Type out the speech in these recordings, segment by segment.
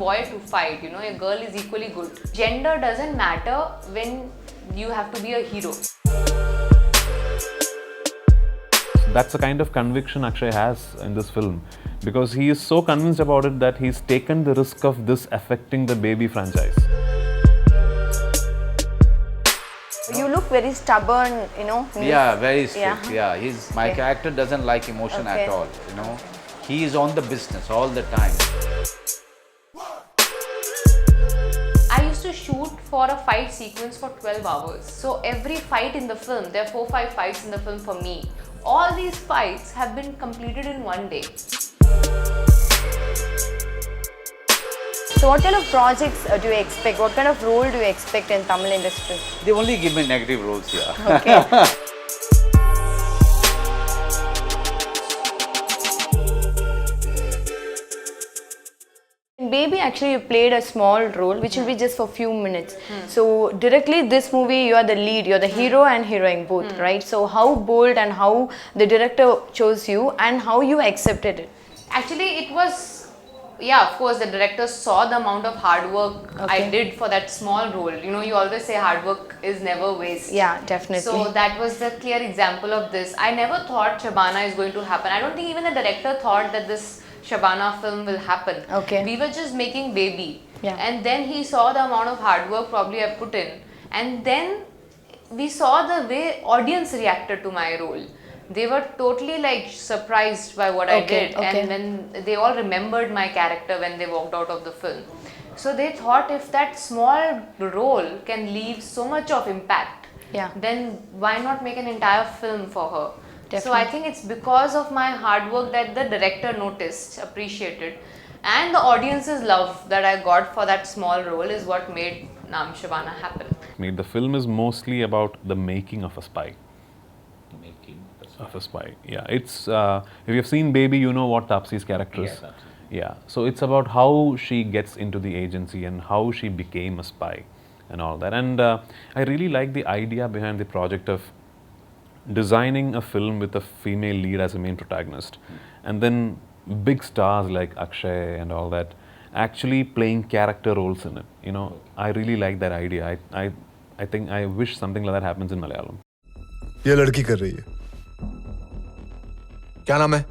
boy to fight, a girl is equally good. Gender doesn't matter when you have to be a hero. That's the kind of conviction Akshay has in this film, because he is so convinced about it that he's taken the risk of this affecting the baby franchise. You look very stubborn, Yeah, very strict. Yeah, my character doesn't like emotion at all. He is on the business all the time. I used to shoot for a fight sequence for 12 hours. So every fight in the film, there are 4-5 fights in the film for me. All these fights have been completed in one day. So what kind of projects do you expect? What kind of role do you expect in Tamil industry? They only give me negative roles here. Okay. In Baby, actually, you played a small role, which will be just for a few minutes. So directly, this movie, you are the lead, you are the hero and heroine both, right? So how bold and how the director chose you and how you accepted it? Actually, it was, of course, the director saw the amount of hard work I did for that small role. You always say hard work is never waste. Yeah, definitely. So that was the clear example of this. I never thought Shabana is going to happen. I don't think even the director thought that this Shabana film will happen. Okay. We were just making Baby. Yeah. And then he saw the amount of hard work probably I put in. And then we saw the way audience reacted to my role. They were totally surprised by what I did. And when they all remembered my character when they walked out of the film. So they thought if that small role can leave so much of impact, then why not make an entire film for her? Definitely. So I think it's because of my hard work that the director noticed, appreciated, and the audience's love that I got for that small role is what made Naam Shabana happen. The film is mostly about the making of a spy. Of a spy, yeah. It's if you've seen Baby, you know what Taapsee's character is. Yeah, so it's about how she gets into the agency and how she became a spy and all that. And I really like the idea behind the project of designing a film with a female lead as a main protagonist, and then big stars like Akshay and all that actually playing character roles in it. I really like that idea. I think I wish something like that happens in Malayalam. ये लड़की कर रही है क्या नाम है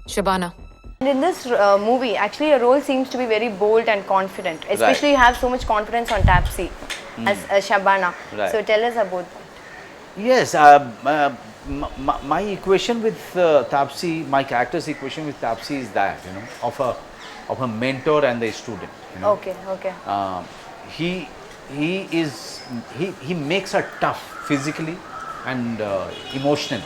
Shabana. And in this movie, actually your role seems to be very bold and confident. Especially you have so much confidence on Taapsee as Shabana. Right. So tell us about that. Yes, my equation with Taapsee, my character's equation with Taapsee is that, of a mentor and the student. Okay. He makes her tough physically and emotionally,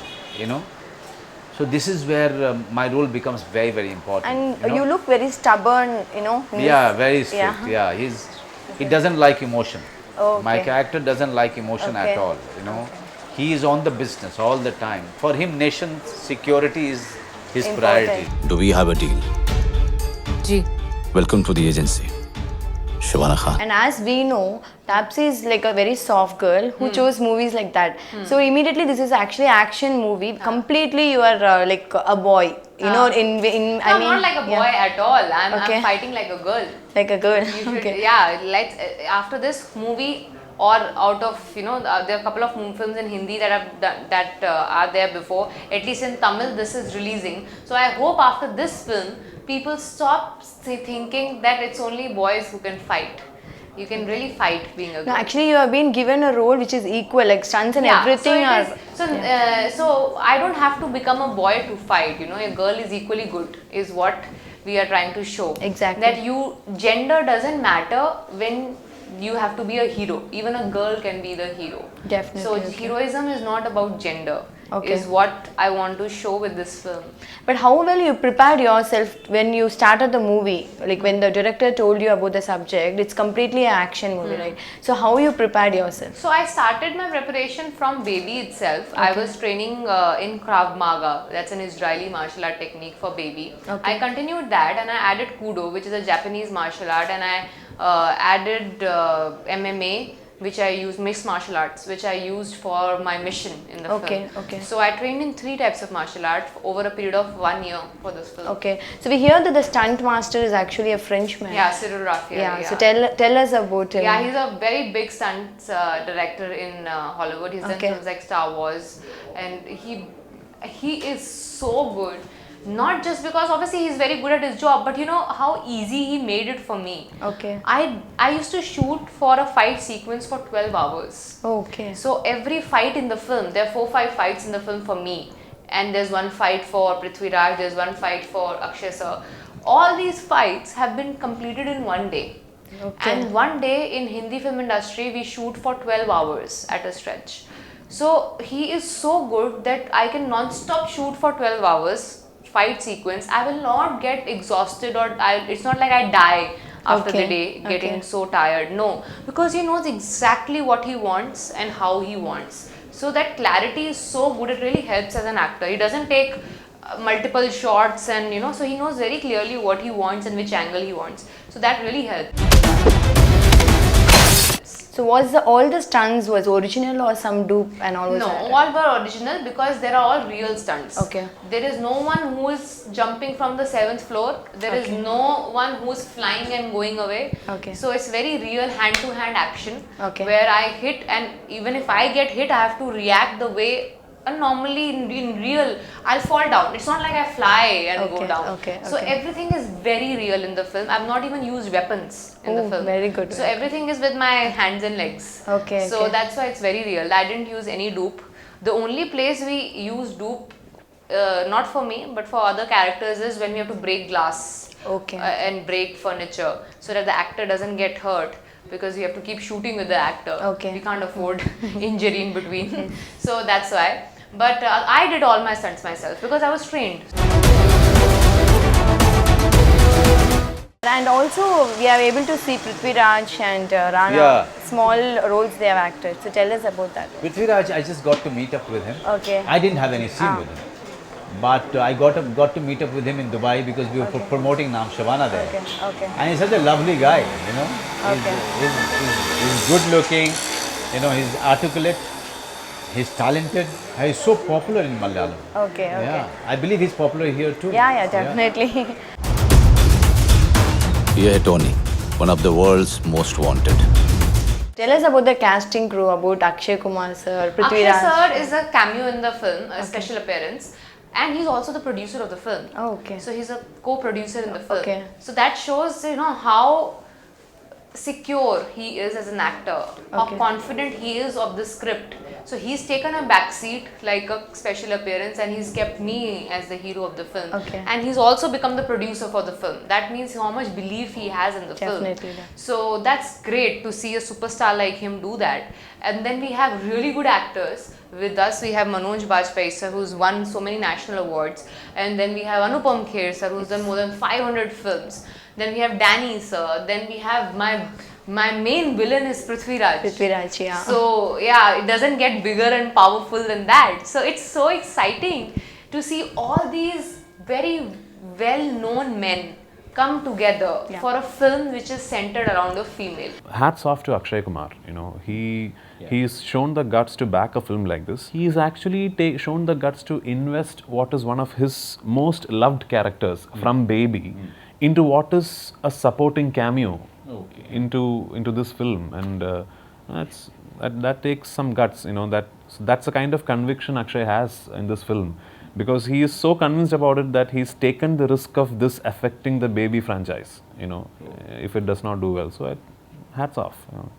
So this is where my role becomes very, very important. And you look very stubborn, Yeah, very strict. Yeah, he doesn't like emotion. Okay. My character doesn't like emotion at all. He is on the business all the time. For him, nation security is his priority. Do we have a deal? Ji. Welcome to the agency, Shabana Khan. And as we know, Taapsee is like a very soft girl who chose movies like that. So immediately this is actually action movie. Completely you are like a boy. I'm not like a boy at all. I'm fighting like a girl. Like a girl. Let's after this movie or out of there are a couple of films in Hindi that are there before. At least in Tamil, this is releasing. So I hope after this film, people stop thinking that it's only boys who can fight. You can really fight being a girl. No, actually you have been given a role which is equal, like stunts and everything. So I don't have to become a boy to fight. A girl is equally good is what we are trying to show. Exactly. That gender doesn't matter when you have to be a hero. Even a girl can be the hero. Definitely. So heroism is not about gender. Is what I want to show with this film. But how well you prepared yourself when you started the movie? Like when the director told you about the subject, it's completely an action movie, right? So how you prepared yourself? So I started my preparation from Baby itself. I was training in Krav Maga. That's an Israeli martial art technique for Baby. I continued that and I added Kudo, which is a Japanese martial art, and I added MMA, which I used, mixed martial arts, which I used for my mission in the film. Okay. So I trained in 3 types of martial art over a period of 1 year for this film. Okay. So we hear that the stunt master is actually a Frenchman. Yeah, Cyril Raphael. Yeah. So tell us about him. Yeah, he's a very big stunts director in Hollywood. He's done films like Star Wars, and he is so good. Not just because obviously he's very good at his job, but you know how easy he made it for me. Okay. I used to shoot for a fight sequence for 12 hours. Okay. So every fight in the film, there are 4-5 fights in the film for me. And there's one fight for Prithviraj, there's one fight for Akshay sir. All these fights have been completed in 1 day. Okay. And 1 day in Hindi film industry, we shoot for 12 hours at a stretch. So he is so good that I can non-stop shoot for 12 hours. Fight sequence, I will not get exhausted or it's not like I die after the day getting so tired. No, because he knows exactly what he wants and how he wants. So that clarity is so good, it really helps as an actor. He doesn't take multiple shots and you know, so he knows very clearly what he wants and which angle he wants. So that really helps. So was all the stunts was original or some dupe and all? No, all were original because they are all real stunts. Okay. There is no one who is jumping from the 7th floor. There is no one who is flying and going away. Okay. So it's very real hand-to-hand action. Okay. Where I hit, and even if I get hit, I have to react the way. And normally in real, I'll fall down. It's not like I fly and go down. Okay. So everything is very real in the film. I've not even used weapons in the film. Very good. So everything is with my hands and legs. Okay. So that's why it's very real. I didn't use any dupe. The only place we use dupe, not for me, but for other characters, is when we have to break glass. Okay. And break furniture so that the actor doesn't get hurt. Because we have to keep shooting with the actor. Okay. We can't afford injury in between. So that's why. But I did all my stunts myself because I was trained. And also we are able to see Prithviraj and Rana, small roles they have acted. So tell us about that. Prithviraj, I just got to meet up with him. Okay. I didn't have any scene with him. But I got to meet up with him in Dubai because we were promoting Naam Shabana there. Okay. And he's such a lovely guy, you know. He's good looking, you know, he's articulate, he's talented, and he's so popular in Malayalam. Okay. Yeah, I believe he's popular here too. Yeah, definitely. Yeah, Tony, one of the world's most wanted. Tell us about the casting crew, about Akshay Kumar sir, Prithviraj. Akshay sir is a cameo in the film, a special appearance. And he's also the producer of the film. Oh, okay. So he's a co-producer in the film. Okay. So that shows, you know, how secure he is as an actor, how confident he is of the script. So he's taken a back seat like a special appearance, and he's kept me as the hero of the film. Okay. And he's also become the producer for the film. That means how much belief he has in the film. Definitely. So that's great to see a superstar like him do that. And then we have really good actors. With us, we have Manoj Bajpayee sir, who's won so many national awards. And then we have Anupam Kher sir, who's done more than 500 films. Then we have Danny sir. Then we have my main villain is Prithviraj. Prithviraj, yeah. So yeah, it doesn't get bigger and powerful than that. So it's so exciting to see all these very well-known men come together for a film which is centered around a female. Hats off to Akshay Kumar. You know, he's shown the guts to back a film like this. He's actually shown the guts to invest what is one of his most loved characters from Baby into what is a supporting cameo into this film, and that takes some guts. You know, that's the kind of conviction Akshay has in this film. Because he is so convinced about it that he's taken the risk of this affecting the Baby franchise, you know, if it does not do well. So, hats off. You know.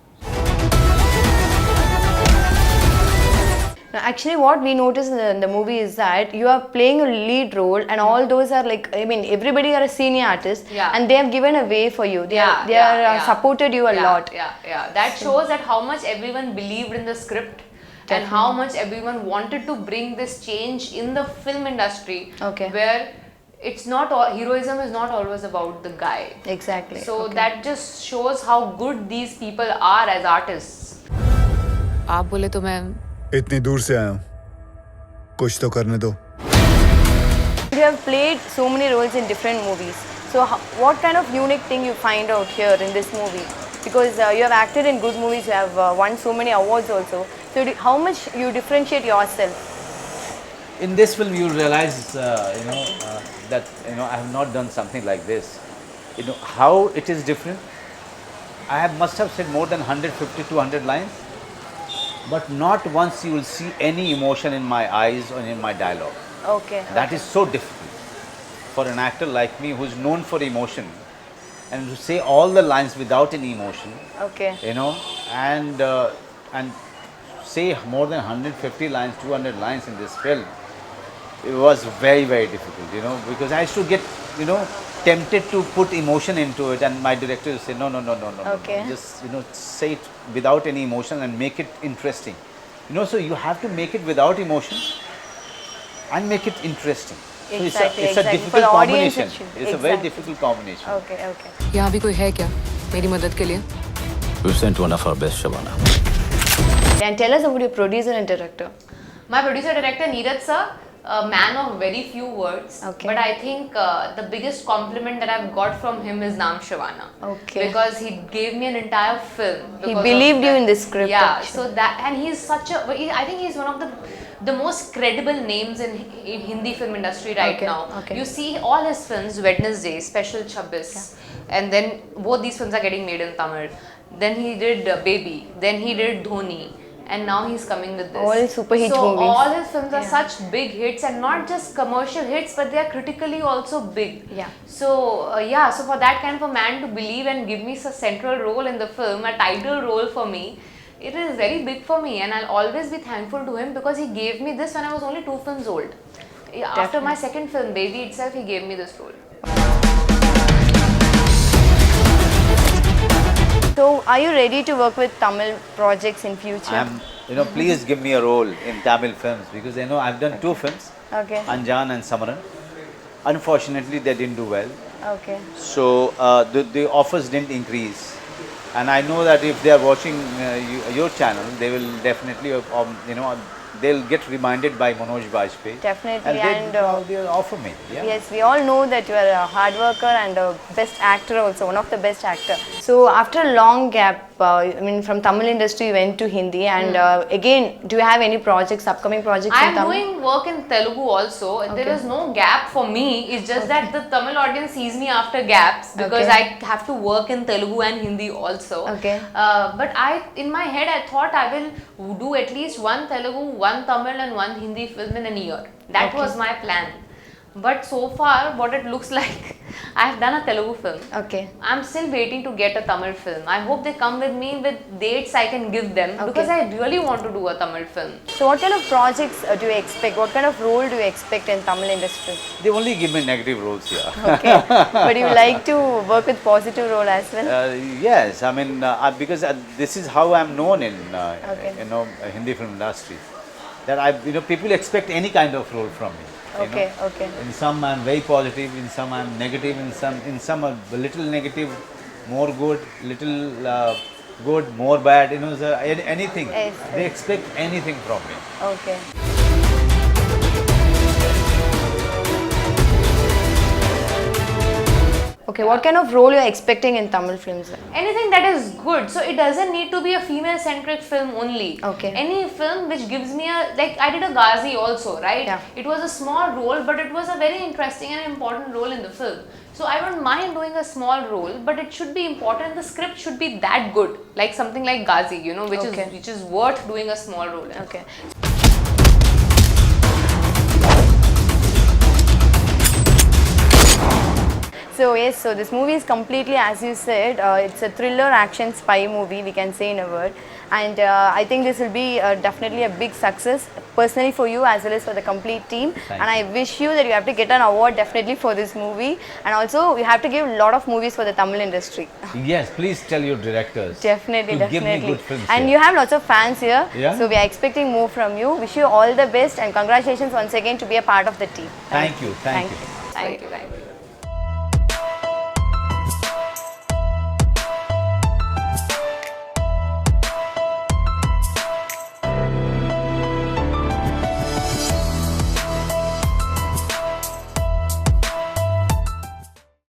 Now, actually, what we notice in the movie is that you are playing a lead role, and all those are like, I mean, everybody are a senior artist, and they have given a way for you. They are supported you a lot. Yeah. That shows that how much everyone believed in the script. And how much everyone wanted to bring this change in the film industry, where it's not all, heroism is not always about the guy. Exactly. So that just shows how good these people are as artists. आप बोले तो मैं इतनी दूर से आया हूँ, कुछ तो करने दो. You have played so many roles in different movies. So what kind of unique thing you find out here in this movie? Because you have acted in good movies, you have won so many awards also. So how much you differentiate yourself? In this film, you realize, that I have not done something like this. How it is different. I must have said more than 150 to 200 lines, but not once you will see any emotion in my eyes or in my dialogue. Okay. That is so difficult for an actor like me who is known for emotion, and to say all the lines without any emotion. Okay. And say more than 150 lines, 200 lines in this film. It was very, very difficult, because I used to get, tempted to put emotion into it, and my director would say, no, Okay. just, say it without any emotion and make it interesting. So you have to make it without emotion and make it interesting. So Exactly, it's a exactly. difficult For the audience, combination. it should- It's a very exactly. difficult combination. Okay, okay. यहाँ भी कोई है क्या मेरी मदद के लिए? We've sent one of our best, Shabana. And tell us about your producer and director. My producer director Neeraj sir, a man of very few words. Okay. But I think the biggest compliment that I've got from him is Naam Shabana. Okay. Because he gave me an entire film. He because of believed you that. in the script, Yeah. actually. So that, and he's such a. I think he's one of the most credible names in Hindi film industry right Okay, now. okay. You see all his films, Wednesday, Special Chabbis, and then both these films are getting made in Tamil. Then he did Baby. Then he did Dhoni. And now he's coming with this. All super hit so movies. all his films are such big hits, and not just commercial hits, but they are critically also big. Yeah. So so for that kind of a man to believe and give me a central role in the film, a title role for me, it is very big for me, and I'll always be thankful to him because he gave me this when I was only 2 films old. After my second film, Baby itself, he gave me this role. So, are you ready to work with Tamil projects in future? Please give me a role in Tamil films, because I've done 2 films, Okay. Anjan and Sukumaran. Unfortunately, they didn't do well. Okay. So the offers didn't increase, and I know that if they are watching your channel, they will definitely, they'll get reminded by Manoj Bajpayee. Definitely, and they'll offer me. Yeah. Yes, we all know that you are a hard worker and a best actor also, one of the best actor. So after a long gap, from Tamil industry you went to Hindi, and again, do you have any projects, upcoming projects I in am Tamil? doing work in Telugu also. There is no gap for me. It's just that the Tamil audience sees me after gaps because I have to work in Telugu and Hindi also. Okay. But in my head, I thought I will do at least one Telugu, one Tamil and one Hindi film in a year. That was my plan. But so far, what it looks like, I have done a Telugu film. Okay. I'm still waiting to get a Tamil film. I hope they come with me with dates I can give them because I really want to do a Tamil film. So what kind of projects do you expect? What kind of role do you expect in Tamil industry? They only give me negative roles here. Okay. But you like to work with positive role as well? Yes, because this is how I'm known in Hindi film industry. That people expect any kind of role from me. Okay, okay. In some I'm very positive, in some I'm negative, in some a little negative, more good, little good, more bad. So anything. Yes, They expect anything from me. Okay. Okay, what kind of role you are expecting in Tamil films? Anything that is good. So it doesn't need to be a female-centric film only. Okay. Any film which gives me I did a Ghazi also, right? Yeah. It was a small role, but it was a very interesting and important role in the film. So I don't mind doing a small role, but it should be important. The script should be that good, like something like Ghazi, which is worth doing a small role in. Okay. So yes, so this movie is completely, as you said, it's a thriller action spy movie, we can say in a word, and I think this will be definitely a big success, personally for you as well as for the complete team. Thank and I wish you that you have to get an award definitely for this movie, and also you have to give a lot of movies for the Tamil industry. Yes, please tell your directors Definitely, to definitely. give me good films. And here. you have lots of fans here, Yeah. so we are expecting more from you. Wish you all the best and congratulations once again to be a part of the team. Thank you. Thank you.